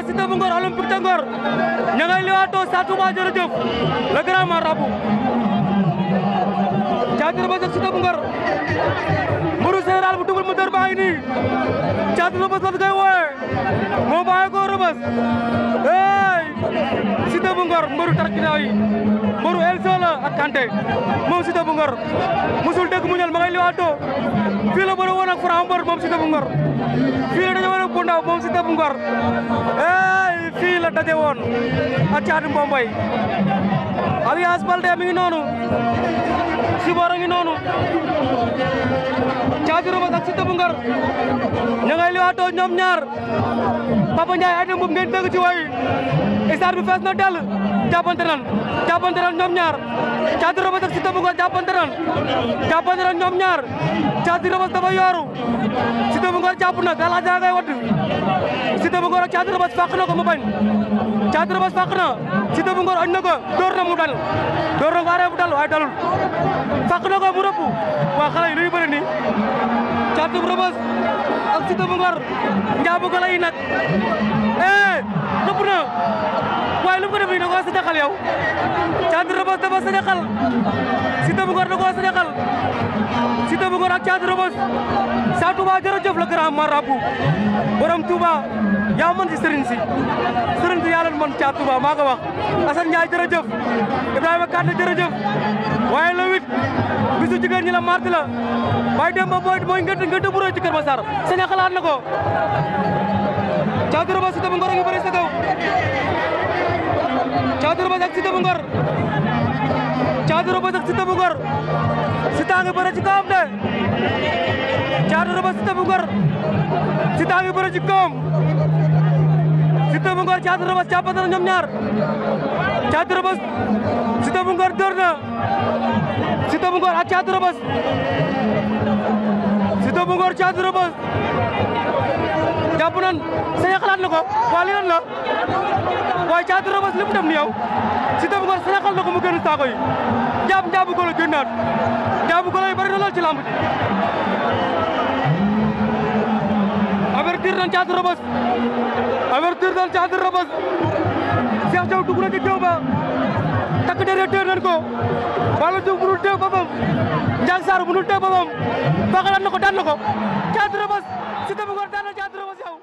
Rebeuss Siteu bu Ngor Olympique de Ngor ña ngay liwaatoo Sa Touba jërëjëf le grand marabout Thiatou Rebeuss ak Siteu bu Ngor mburu général bu Double Moteur baa ngi nii Thiatou Rebeuss la koy wooye moo bàyyi ko Rebeuss hey Siteu bu Ngor mburu tarkinaaw yi mburu Elzo la ak Kanté moom Siteu bu Ngor musul dëgg mu ñal ma ngay liwaatoo fii la bëre woon ak Franc Mbeur moom Siteu bu Ngor fii la daje woon ak Bundaw moom Siteu bu Ngor hey fii la daje woon ak Thiatou Mbomboy Alliance Baldé mi ngi noonu Sibor a ngi noonu Thiatou Rebeuss ak Siteu bu Ngor ña ngay liwaatoo ñoom ñaar Papa Ndiaye ay mbub ngeen dégg ci way stade bi fees na dell jàppante nan ñoom ñaar Thiatou Rebeuss ak Siteu bu Ngor jàppante nan ñoom ñaar Thiatou Rebeuss dafa yooru Siteu bu Ngor jàpp na gala jaa ngay wadd Siteu bu Ngor ak Thiatou Rebeuss fàq na ko mu bañ Thiatou Rebeuss fàq na Siteu bu Ngor añ na ko door na mu dal door na ko aree bu dal waaye dalul fàq na ko mu rëpp waa xale yi lu ñu bëri nii Thiatou Rebeuss ak Siteu bu Ngor njaabu gala yi nag rëpp na waaye lu mu ko def nii da koo sañaxal yow Thiatou Rebeuss dafa sañaxal Siteu bu Ngor da koo sañaxal Siteu bu Ngor ak Thiatou Rebeuss Sa Touba jërëjëf le grand marabout borom Touba yaa mën ci sëriñ si yaa leen mën Thiatou Touba maa ko wax Assane Ndiaye jërëjëf Ibrahima Kane jërëjëf waaye le 8 bisu jigéen ñi la mardi la waaye dem ba mooy ngënt bu rëy ci Kër Massar saña xalaat na ko Thiatou Rebeuss Siteu bu Ngor a ngi bëri sa kaw Thiatou Rebeuss ak Siteu bu Ngor Thiatou Rebeuss ak Siteu bu Ngor Siteu a ngi bëri ci kawam de Thiatou Rebeuss Siteu bu Ngor Siteu a ngi bëri ci kawam Siteu bu Ngor Thiatou Rebeuss jàppante na ñoom ñaar Thiatou Rebeuss Siteu bu Ngor door na Siteu bu Ngor ak Thiatou Rebeuss Siteu bu Ngor Thiatou Rebeuss jàpp nan saña xalaat na ko waa li lan la waaye Thiatou Rebeuss li mu def ni yow Siteu bu Ngor saña xal na ko mu génn saako yi njaabu golo génnaat njaabu golo yi bari na lool ci lamb ji avertir nañ Thiatou Rebeuss Cheikh Diaw dugg na ci teew ba takk der teew nañ ko Balla Diouf mënul teew boppam Ndiang Sarr mënul teew boppam faxalaat na ko daan na ko Thiatou Rebeuss Siteu bu Ngor daan na Thiatou Rebeuss yow